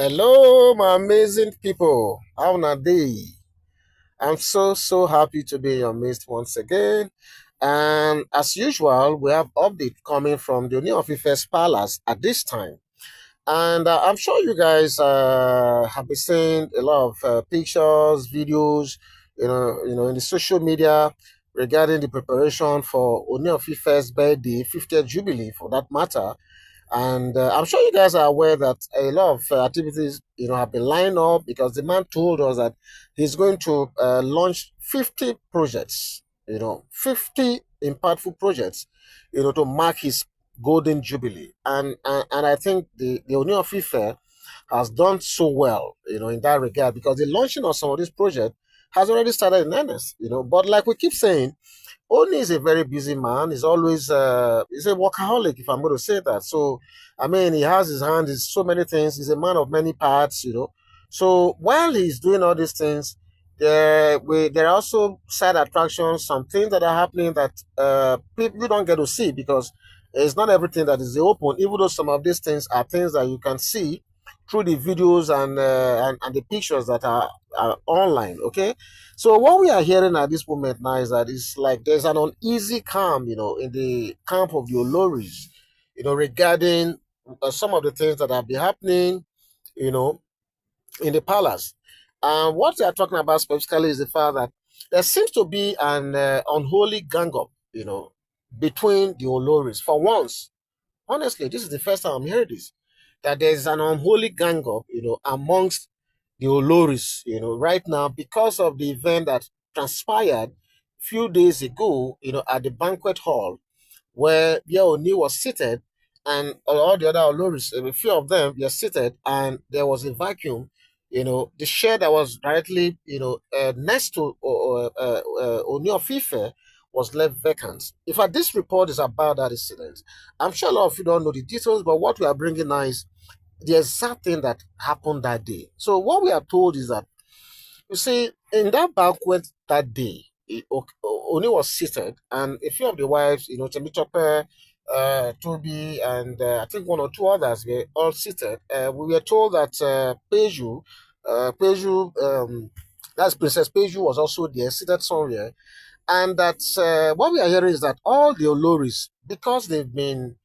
Hello, my amazing people. How na day? I'm so happy to be in your midst once again. And as usual, we have update coming from the Ooni Of Ife's palace at this time. And I'm sure you guys have been seeing a lot of pictures, videos, in the social media regarding the preparation for Ooni Of Ife's birthday, 50th jubilee, for that matter. And I'm sure you guys are aware that a lot of activities, have been lined up because the man told us that he's going to launch 50 projects, 50 impactful projects, to mark his golden jubilee. And I think the Ooni of Ife has done so well, in that regard because the launching of some of these projects has already started in earnest, But like we keep saying, Oni is a very busy man. He's always he's a workaholic, if I'm going to say that. So, I mean, he has his hand in so many things. He's a man of many parts. So while he's doing all these things, there are also side attractions, some things that are happening that people you don't get to see because it's not everything that is open. Even though some of these things are things that you can see through the videos and the pictures that are online. Okay, so what we are hearing at this moment now is that it's like there's an uneasy calm, in the camp of the Olories, regarding some of the things that have been happening, you know, in the palace. And what they are talking about specifically is the fact that there seems to be an unholy gang up, between the Olories. For once, honestly, this is the first time I'm hearing this, that there's an unholy gang up, amongst the Oloris, right now because of the event that transpired a few days ago, at the banquet hall where Oni was seated and all the other Oloris, a few of them were seated and there was a vacuum. The chair that was directly, next to Ooni of Ife was left vacant. In fact, this report is about that incident. I'm sure a lot of you don't know the details, but what we are bringing now is the exact thing that happened that day. So what we are told is that, you see, in that banquet that day, Oni was seated, and a few of the wives, Temitope, Toby, and I think one or two others were all seated. We were told that Peju, that's Princess Peju was also there, seated somewhere, and that what we are hearing is that all the Oloris, because they've been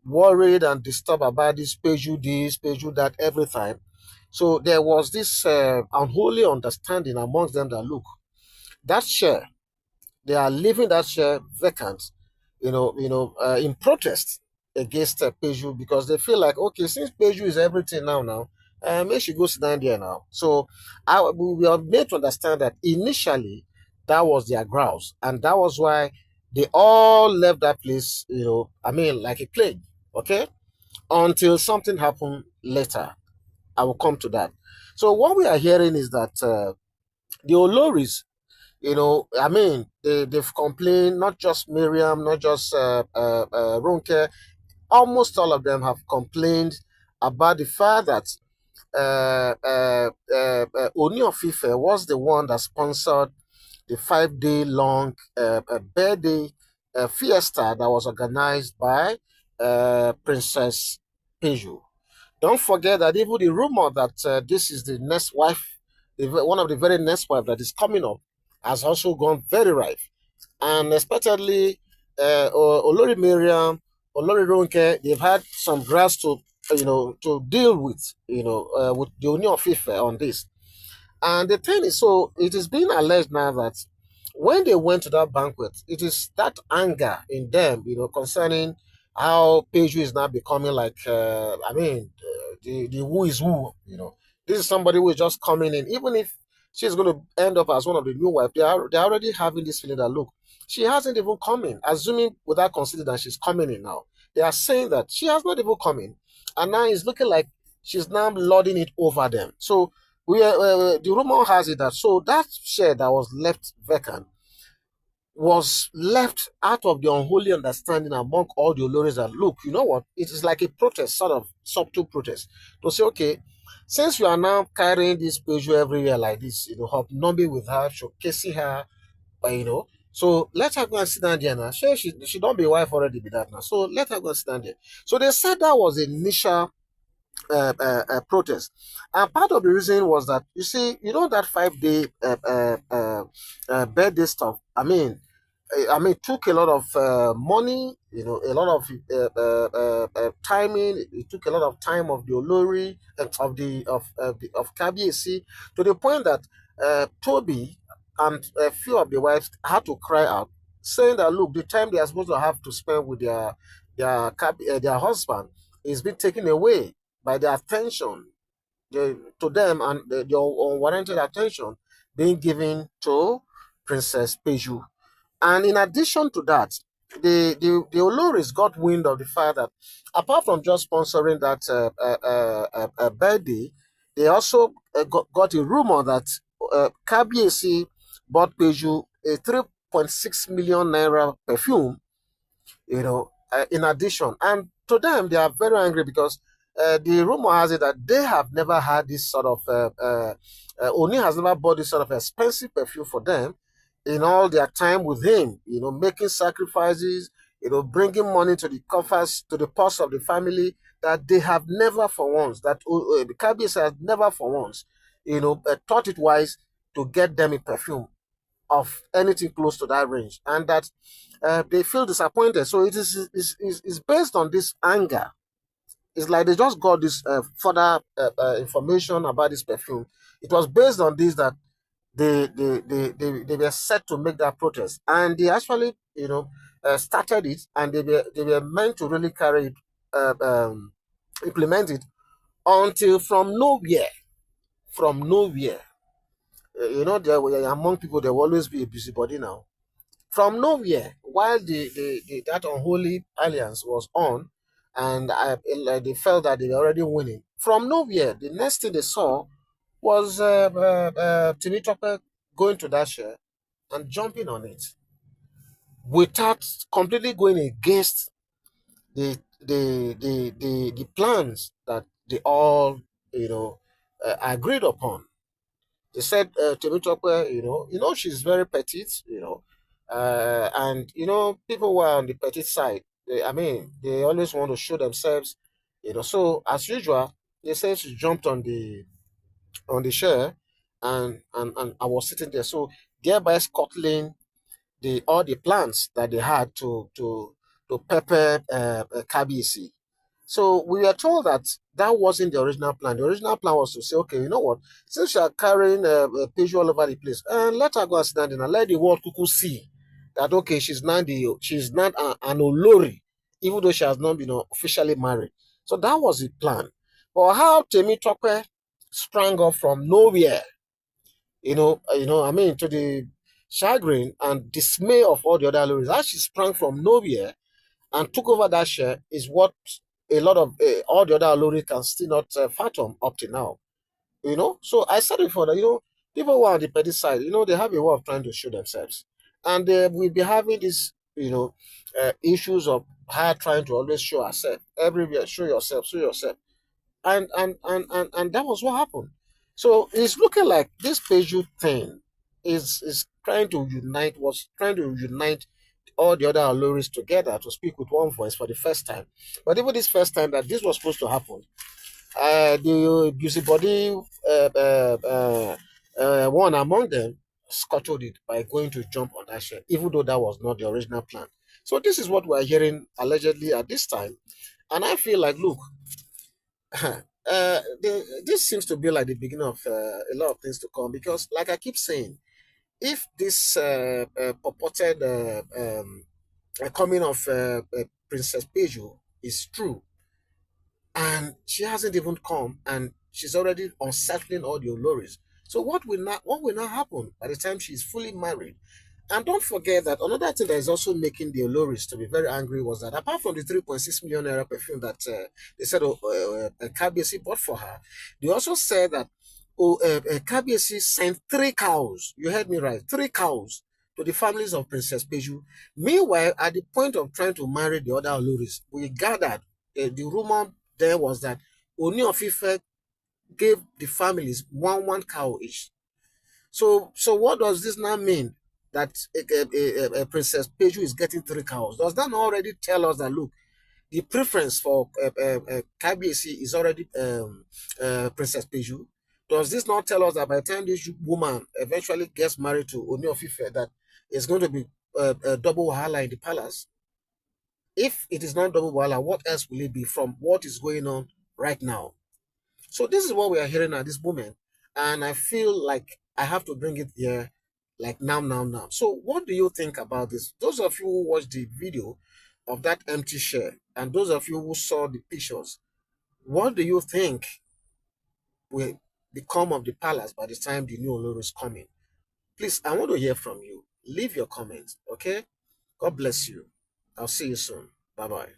worried and disturbed about this, Peju that every time. So there was this unholy understanding amongst them that look, that share, they are leaving that share vacant, in protest against Peju because they feel like, okay, since Peju is everything now, maybe she go sit down there now. So we are made to understand that initially that was their grouse, and that was why they all left that place, like a plague, okay, until something happened later. I will come to that. So what we are hearing is that the Oloris, they've complained, not just Miriam, not just Ronke, almost all of them have complained about the fact that Ooni of Ife was the one that sponsored the 5 day long birthday fiesta that was organized by Princess Peju. Don't forget that even the rumor that this is the next wife, one of the very next wife that is coming up, has also gone very rife. And especially Olori Miriam, Olori Ronke, they've had some grass to deal with the Union of Ife on this. And the thing is, so it is being alleged now that when they went to that banquet, it is that anger in them, concerning how Peju is now becoming like, the who is who, This is somebody who is just coming in. Even if she's going to end up as one of the new wife, they're already having this feeling that, look, she hasn't even come in, assuming without considering that she's coming in now. They are saying that she has not even come in. And now it's looking like she's now lording it over them. So the rumor has it that so that chair that was left vacant was left out of the unholy understanding among all the Oloris that look, you know what? It is like a protest, sort of subtle protest, to say, okay, since you are now carrying this Peju everywhere like this, hobnobbing with her, showcasing her, so let her go and sit down there now. She don't be wife already be that now. So let her go and sit down there. So they said that was the initial protest. And part of the reason was that, you see, that 5 day birthday stuff. I mean, took a lot of money, a lot of timing. It took a lot of time of the Olori, of Kabiesi, to the point that Toby and a few of the wives had to cry out, saying that, look, the time they are supposed to have to spend with their husband is being taken away by the attention to them, and the unwarranted attention being given to Princess Peju. And in addition to that, the Oloris got wind of the fact that, apart from just sponsoring that birthday, they also got a rumor that Kabiesi bought Peju a 3.6 million naira perfume, in addition. And to them, they are very angry because the rumor has it that they have never had this sort of, Oni has never bought this sort of expensive perfume for them in all their time with him, making sacrifices, bringing money to the coffers, to the purse of the family, that they have never for once, that the Kabis has never for once, thought it wise to get them a perfume of anything close to that range, and that they feel disappointed. So it is based on this anger. It's like they just got this further information about this perfume. It was based on this that they were set to make that protest, and they actually started it, and they were meant to really carry it, implement it, until from nowhere. There among people there will always be a busybody now. From nowhere, while that unholy alliance was on, and they felt that they were already winning. From nowhere, the next thing they saw was Timmy going to that share and jumping on it without completely going against the plans that they all agreed upon. They said Temitope, she's very petite, and people who are on the petite side. They always want to show themselves, So as usual, they said she jumped on the chair, and I was sitting there, so thereby scuttling the all the plans that they had to pepper Kabisi. So we were told that that wasn't the original plan. The original plan was to say, okay, you know what? Since you are carrying a Peju all over the place, and let her go and stand in and let the world cuckoo see that, okay, she's not an Olori, even though she has not been officially married. So that was the plan. But how Temi Tope sprang up from nowhere, to the chagrin and dismay of all the other lorries, how she sprang from nowhere and took over that share, is what a lot of all the other lorries can still not fathom up to now. So I said it for that. People who are on the petty side, they have a way of trying to show themselves, and we'll be having these, issues of her trying to always show herself everywhere. Show yourself, and that was what happened. So it's looking like this Peju thing is trying to unite all the other Oloris together to speak with one voice for the first time. But even this first time that this was supposed to happen, the busybody one among them scuttled it by going to jump on that ship, even though that was not the original plan. So this is what we're hearing allegedly at this time, and I feel like, look, this seems to be like the beginning of a lot of things to come, because, like I keep saying, if this purported coming of Princess Peju is true, and she hasn't even come, and she's already unsettling all the Oloris. So what will not happen by the time she's fully married? And don't forget that another thing that is also making the Oloris to be very angry was that, apart from the 3.6 million naira perfume that they said KBC bought for her, they also said that KBC sent 3 cows. You heard me right, 3 cows to the families of Princess Peju. Meanwhile, at the point of trying to marry the other Oloris, we gathered the rumor there was that Ooni Of Ife gave the families one cow each. So what does this now mean? That Princess Peju is getting 3 cows? Does that not already tell us that, look, The preference for KBC is already Princess Peju. Does this not tell us that by the time this woman eventually gets married to Ooni of Ife, that it's going to be a double wahala in the palace? If it is not double wahala, what else will it be from what is going on right now? So this is what we are hearing at this moment, and I feel like I have to bring it here, like now, now, now. So what do you think about this? Those of you who watched the video of that empty chair, and those of you who saw the pictures, what do you think will become of the palace by the time the new Olories is coming? Please, I want to hear from you. Leave your comments, okay? God bless you. I'll see you soon. Bye bye.